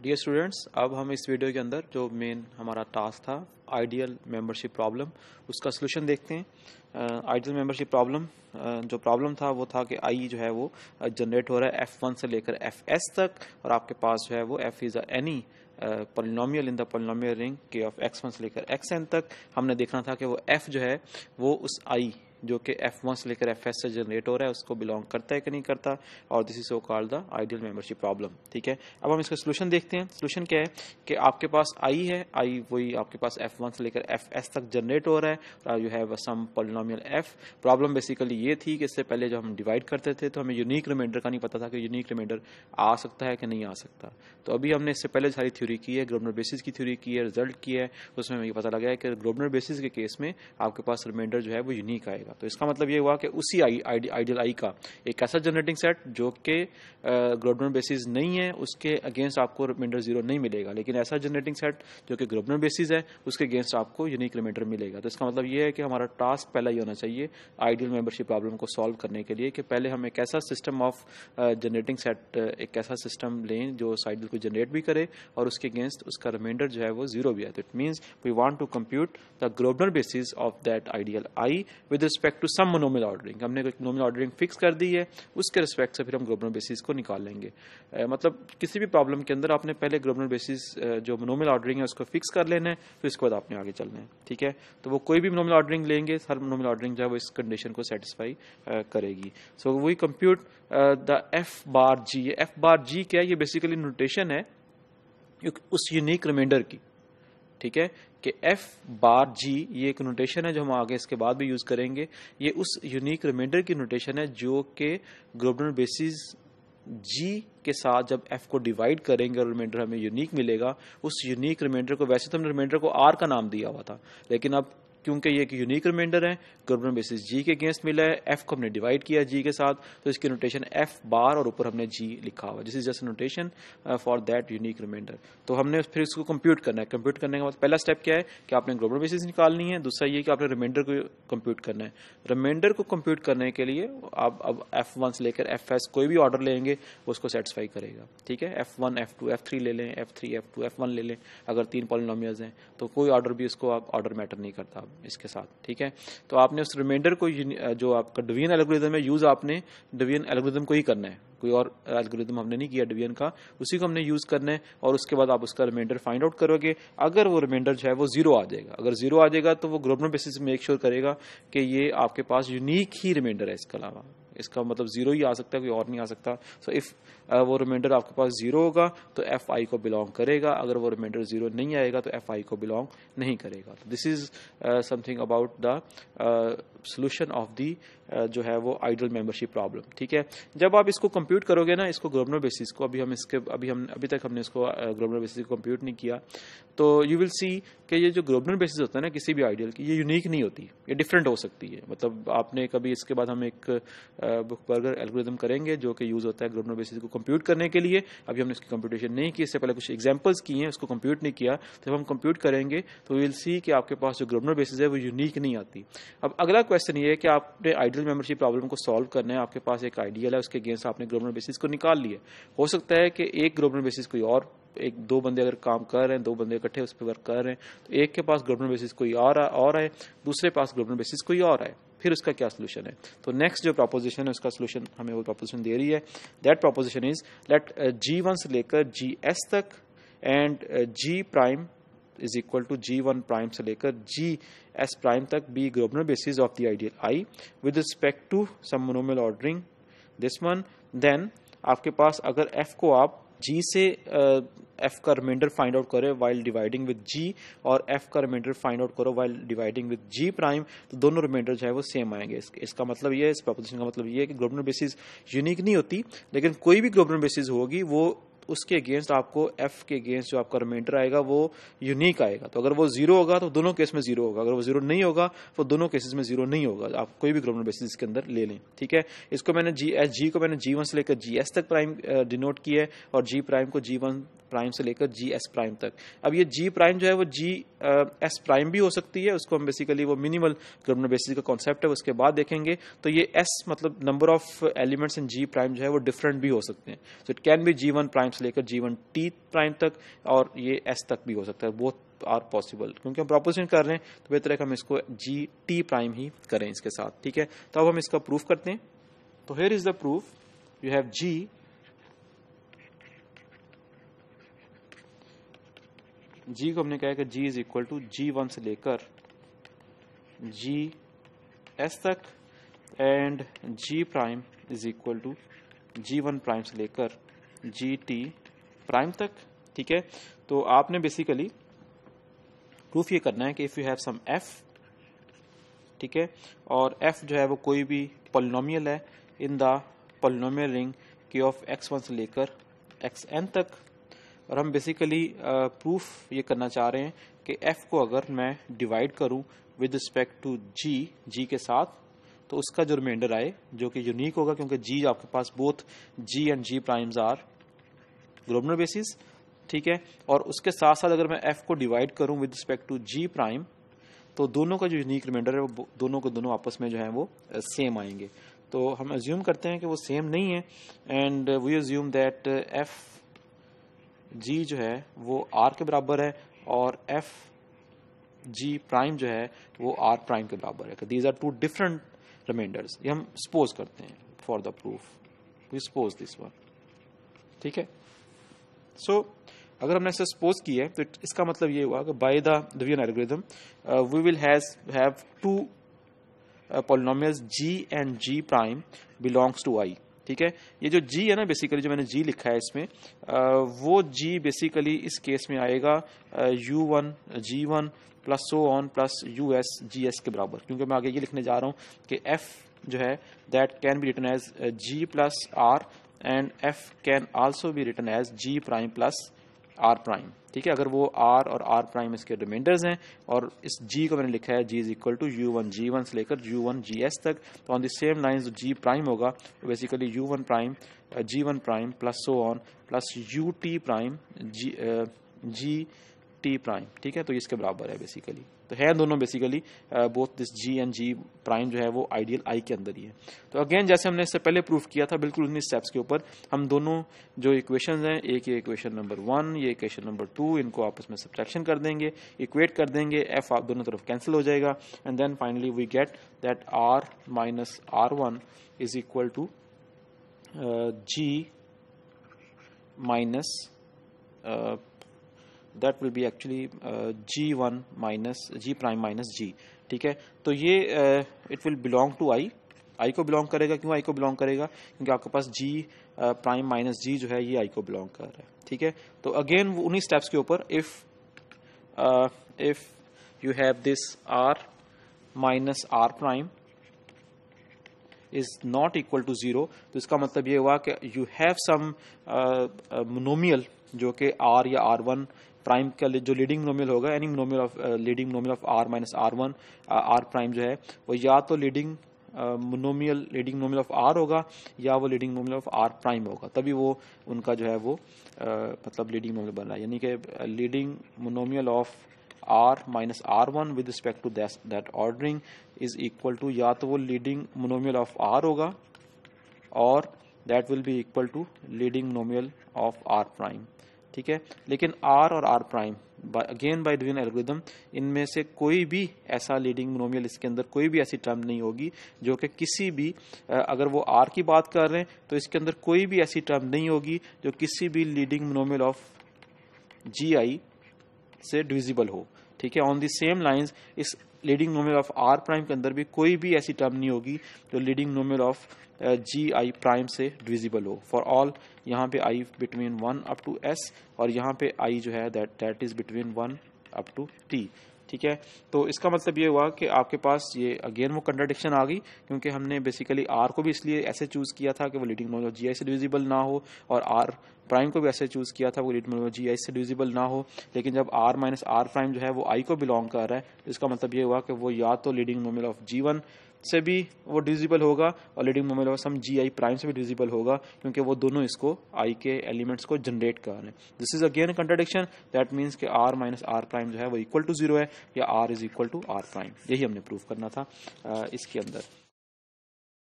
Dear students, अब हम इस वीडियो के अंदर जो मेन हमारा टास्क था आइडियल मेंबरशिप प्रॉब्लम, उसका सोल्यूशन देखते हैं। आइडियल मेंबरशिप प्रॉब्लम, जो प्रॉब्लम था वो था कि आई जो है वो जनरेट हो रहा है F1 से लेकर Fs तक, और आपके पास जो है वो F is any polynomial in the polynomial ring के ऑफ x1 से लेकर xn तक। हमने देखना था कि वो F जो है वो उस I जो कि F1 से लेकर Fs से जनरेट हो रहा है उसको बिलोंग करता है कि नहीं करता, और this is so called the ideal membership problem. ठीक है, अब हम इसका सोल्यूशन देखते हैं। सोल्यूशन क्या है कि आपके पास आई है, आई वही आपके पास F1 से लेकर Fs तक जनरेट हो रहा है, और you have some polynomial F। Problem basically ये थी कि इससे पहले जब हम डिवाइड करते थे तो हमें यूनिक रिमाइंडर का नहीं पता था कि यूनिक रिमाइंडर आ सकता है कि नहीं आ सकता। तो अभी हमने इससे पहले सारी थ्योरी की है, ग्रोबनर बेसिस की थ्योरी की है, रिजल्ट की है, उसमें हमें ये पता लगा है कि ग्रोबनर बेसिस के केस में आपके पास रिमाइंडर जो है वो यूनिक आएगा। तो इसका मतलब ये हुआ कि उसी आइडियल आई का एक ऐसा जनरेटिंग सेट जो कि ग्रोबनर बेसिस नहीं है, उसके अगेंस्ट आपको रिमाइंडर जीरो नहीं मिलेगा, लेकिन ऐसा जनरेटिंग सेट जो कि ग्रोबनर बेसिस है उसके अगेंस्ट आपको यूनिक रिमाइंडर मिलेगा। तो इसका मतलब ये है कि हमारा टास्क पहला ही होना चाहिए आइडियल मेंबरशिप प्रॉब्लम को सॉल्व करने के लिए कि पहले हम एक ऐसा सिस्टम ऑफ जनरेटिंग सेट, एक ऐसा सिस्टम लें जो उस आइडियल को जनरेट भी करे और उसके अगेंस्ट उसका रिमाइंडर जो है वो जीरो भी है। तो it means we want to compute the Groebner basis of that ideal I with respect to some monomial ordering. हमने एक मोनोमियल ऑर्डरिंग फिक्स कर दी है, उसके रिस्पेक्ट से फिर हम ग्रोबनर बेसिस को निकाल लेंगे। मतलब किसी भी प्रॉब्लम के अंदर आपने पहले ग्रोबनर बेसिस जो मोनोमियल ऑर्डरिंग है उसको फिक्स कर लेना है, फिर उसके बाद आपने आगे चलना है। ठीक है, तो वो कोई भी मोनोमियल ऑर्डरिंग लेंगे, हर मोनोमियल ऑर्डरिंग जो है वो इस कंडीशन को सेटिस्फाई करेगी। So we compute the F bar G. F bar G क्या है? ये बेसिकली नोटेशन है उस यूनिक रिमाइंडर की। ठीक है, कि एफ बार जी ये एक नोटेशन है जो हम आगे इसके बाद भी यूज करेंगे। ये उस यूनिक रिमाइंडर की नोटेशन है जो कि ग्रोबनर बेसिस जी के साथ जब एफ को डिवाइड करेंगे और रिमाइंडर हमें यूनिक मिलेगा, उस यूनिक रिमाइंडर को, वैसे तो हमने रिमाइंडर को आर का नाम दिया हुआ था, लेकिन अब क्योंकि ये एक यूनिक रिमाइंडर है, ग्रोबनर बेसिस जी के अगेंस्ट मिला है, एफ को हमने डिवाइड किया जी के साथ, तो इसकी नोटेशन एफ बार और ऊपर हमने जी लिखा हुआ। This is just notation for that unique remainder. तो हमने फिर इसको कंप्यूट करना है। कंप्यूट करने के बाद पहला स्टेप क्या है कि आपने ग्लोबल बेसिस निकालनी है, दूसरा ये कि आपने रिमाइंडर को कंप्यूट करना है। रिमाइंडर को कंप्यूट करने के लिए आप अब F1 से लेकर Fs कोई भी ऑर्डर लेंगे वो उसको सेटिस्फाई करेगा। ठीक है, F1 F2 F3 ले लें, F3 F2 F1 ले लें, अगर तीन पॉलिनोमियल्स हैं तो कोई ऑर्डर भी उसको आप ऑर्डर मैटर नहीं करता इसके साथ। ठीक है, तो आपने उस रिमाइंडर को जो आपका डिवीजन एल्गोरिथम है, यूज आपने डिवीजन एल्गोरिथम को ही करना है, कोई और एल्गोरिथम हमने नहीं किया डिवीजन का, उसी को हमने यूज करना है। और उसके बाद आप उसका रिमाइंडर फाइंड आउट करोगे। अगर वो रिमाइंडर जो है वो जीरो आ जाएगा, अगर जीरो आ जाएगा तो वो ग्रोबनर बेसिस मेक श्योर करेगा कि ये आपके पास यूनिक ही रिमाइंडर है, इसके अलावा इसका मतलब जीरो ही आ सकता है, कोई और नहीं आ सकता। सो इफ वो रिमाइंडर आपके पास जीरो होगा तो एफ आई को बिलोंग करेगा, अगर वो रिमाइंडर जीरो नहीं आएगा तो एफ आई को बिलोंग नहीं करेगा। This is something about the solution of the जो है वो आइडियल मेंबरशिप प्रॉब्लम। ठीक है, जब आप इसको कंप्यूट करोगे ना, इसको ग्रोबनर बेसिस को, अभी तक हमने इसको ग्रोबनर बेसिस को कंप्यूट नहीं किया, तो यू विल सी कि ये जो ग्रोबनर बेसिस होता है ना किसी भी आइडियल की, ये यूनिक नहीं होती, ये डिफरेंट हो सकती है। मतलब आपने कभी, इसके बाद हम एक बुकबर्गर एल्गोरिथम करेंगे जो कि यूज होता है ग्रोबनर बेसिस को कंप्यूट करने के लिए। अभी हमने इसकी कंप्यूटेशन नहीं की, इससे पहले कुछ एग्जांपल्स की हैं, उसको कंप्यूट नहीं किया। तो जब हम कंप्यूट करेंगे तो वी विल सी कि आपके पास जो ग्रोबनर बेसिस है वो यूनिक नहीं आती। अब अगला क्वेश्चन ये है कि आपने आइडियल मेंबरशिप प्रॉब्लम को सॉल्व करना है, आपके पास एक आइडियल है, उसके अगेंस्ट आपने ग्रोबनर बेसिस को निकाल लिया। हो सकता है कि एक ग्रोबनर बेसिस कोई और, एक दो बंदे अगर काम कर रहे हैं, दो बंदे इकट्ठे उस पर वर्क कर रहे हैं, तो एक के पास ग्लोबनर बेसिस कोई और है, दूसरे पास ग्लोबनर बेसिस कोई और है, फिर उसका क्या सोल्यूशन है? तो नेक्स्ट जो प्रोपोजिशन है उसका सोल्यूशन हमें वो प्रोपोजिशन दे रही है। That proposition is late G1 से लेकर GS तक and G prime is equal to G1 prime से लेकर GS प्राइम तक be Groebner basis of the ideal I with respect to some monomial ordering this one. Then आपके पास अगर F को आप G से F का रिमाइंडर फाइंड आउट करें वाइल डिवाइडिंग विद G, और F का रिमाइंडर फाइंड आउट करो while dividing with G prime, तो दोनों रिमाइंडर जो है वो सेम आएंगे। इसका मतलब ये है, इस प्रोपोजिशन का मतलब ये है कि ग्लोबनर बेसिस यूनिक नहीं होती, लेकिन कोई भी ग्लोबनर बेसिस होगी वो उसके अगेंस्ट आपको F के अगेंस्ट जो आपका रिमाइंडर आएगा वो यूनिक आएगा। तो अगर वो जीरो होगा तो दोनों केस में जीरो होगा, अगर वो जीरो नहीं होगा तो दोनों केसेस में जीरो नहीं होगा। आप कोई भी ग्लोबनर बेसिस इसके अंदर ले लें। ठीक है, इसको मैंने G को मैंने G1 से लेकर GS तक प्राइम डिनोट किया है, और G प्राइम को G1 प्राइम से लेकर GS प्राइम तक। अब ये G प्राइम जो है वो GS प्राइम भी हो सकती है, उसको हम बेसिकली वो मिनिमल ग्लोबनर बेसिस का कॉन्सेप्ट है, उसके बाद देखेंगे। तो ये S मतलब number of elements in G prime जो है वो डिफरेंट भी हो सकते हैं। So it can be G1 prime से लेकर G1T प्राइम तक, और ये S तक भी हो सकता है, बोथ आर पॉसिबल। क्योंकि हम प्रोपोजिशन कर रहे हैं तो बेहतर है कि हम इसको GT प्राइम ही करें इसके साथ, ठीक है। तो अब हम इसका प्रूफ करते हैं। तो here is the proof, you have G को हमने कहा है कि G is equal to G1 से लेकर GS तक, and G prime is equal to G1 prime से लेकर GT प्राइम तक, ठीक है। तो आपने बेसिकली प्रूफ ये करना है कि if you have some f, ठीक है, और f जो है वो कोई भी पॉलिनोमियल है in the polynomial ring k of x1 से लेकर xn तक, और हम बेसिकली प्रूफ ये करना चाह रहे हैं कि f को अगर मैं डिवाइड करूं विद रिस्पेक्ट टू g के साथ, तो उसका जो रिमाइंडर आए जो कि यूनिक होगा, क्योंकि g आपके पास both g and g primes are Groebner basis, ठीक है। और उसके साथ साथ अगर मैं f को डिवाइड करूं with respect to g prime, तो दोनों का जो यूनिक रिमाइंडर है वो दोनों को दोनों आपस में जो है वो सेम आएंगे। तो हम अज्यूम करते हैं कि वो सेम नहीं है, and we assume that f g जो है वो r के बराबर है और f g प्राइम जो है वो r प्राइम के बराबर है। These are two different remainders. ये हम सपोज करते हैं for the proof, we suppose this one, ठीक है। सो अगर हमने इसे सपोज किया है तो इसका मतलब ये हुआ कि by the division algorithm we will have two polynomials g and g prime belongs to i, ठीक है। ये जो g है ना, बेसिकली जो मैंने g लिखा है इसमें, वो g बेसिकली इस केस में आएगा u1 g1 plus so on plus us gs के बराबर, क्योंकि मैं आगे ये लिखने जा रहा हूँ कि f जो है that can be written as g plus r and f can also be written as g prime plus r prime, ठीक है। अगर वो r और r प्राइम इसके रिमाइंडर्स हैं, और इस g को मैंने लिखा है g is equal to u1 g1 से लेकर u1 gs तक, तो ऑन द सेम लाइंस जो g प्राइम होगा basically u1 prime g1 prime plus so on plus ut prime gt prime, ठीक है। तो इसके बराबर है बेसिकली, तो है दोनों basically both this g and g prime जो है वो आइडियल i के अंदर ही है। तो अगेन जैसे हमने इससे पहले प्रूफ किया था, बिल्कुल उन्हीं स्टेप्स के ऊपर हम दोनों जो इक्वेशंस हैं, एक ये इक्वेशन नंबर 1, ये इक्वेशन नंबर 2, इनको आपस में सब्ट्रैक्शन कर देंगे, इक्वेट कर देंगे, f आप दोनों तरफ कैंसिल हो जाएगा, and then finally we get that r minus r1 is equal to g minus that will be actually g1 minus g prime minus g, ठीक है। तो ये it will belong to i को बिलोंग करेगा। क्यों i को belong करेगा? क्योंकि आपके पास g प्राइम माइनस g जो है ये i को बिलोंग कर रहा है, ठीक है। तो अगेन उन्हीं स्टेप्स के ऊपर if you have this r minus r prime is not equal to 0, तो इसका मतलब ये हुआ कि you have some मोनोमियल जो कि r या r1 प्राइम का जो लीडिंग मोनोमियल होगा, any monomial of leading monomial of r minus r1 r prime जो है वो या तो लीडिंग मोनोमियल ऑफ r होगा या वो leading monomial of r prime होगा, तभी वो उनका जो है वो मतलब लीडिंग मोनोमियल बन रहा है। यानी कि leading monomial of r minus r1 with respect to that ordering is equal to या तो वो लीडिंग मोनोमियल ऑफ r होगा और that will be equal to leading monomial of r prime, ठीक है। लेकिन r और r prime again by division algorithm इनमें से कोई भी ऐसा लीडिंग मोनोमियल, इसके अंदर कोई भी ऐसी टर्म नहीं होगी जो कि किसी भी अगर वो r की बात कर रहे हैं तो इसके अंदर कोई भी ऐसी टर्म नहीं होगी जो किसी भी लीडिंग मोनोमियल ऑफ gi से डिविजिबल हो, ठीक है। ऑन द सेम लाइंस इस leading monomial of r prime के अंदर भी कोई भी ऐसी टर्म नहीं होगी जो leading monomial of gi prime से डिविजिबल हो। फॉर ऑल यहाँ पे i between 1 up to s और यहाँ पे i जो है that is between 1 up to t, ठीक है। तो इसका मतलब ये हुआ कि आपके पास ये अगेन वो कंट्राडिक्शन आ गई, क्योंकि हमने बेसिकली r को भी इसलिए ऐसे चूज किया था कि वो लीडिंग मोनोमियल ऑफ gi से डिविजिबल ना हो, और r प्राइम को भी ऐसे चूज किया था वो लीडिंग मोनोमियल ऑफ gi से डिविजिबल ना हो। लेकिन जब r माइनस r प्राइम जो है वो i को बिलोंग कर रहा है, तो इसका मतलब ये हुआ कि वो या तो लीडिंग मोनोमियल ऑफ g1 से भी वो डिविजिबल होगा और leading monomial of sum gi prime से भी डिविजिबल होगा, क्योंकि वो दोनों इसको i के एलिमेंट्स को जनरेट कर रहे हैं। This is again contradiction, that means कि r माइनस r प्राइम जो है वो इक्वल टू 0 है या r is equal to r prime. यही हमने प्रूव करना था इसके अंदर।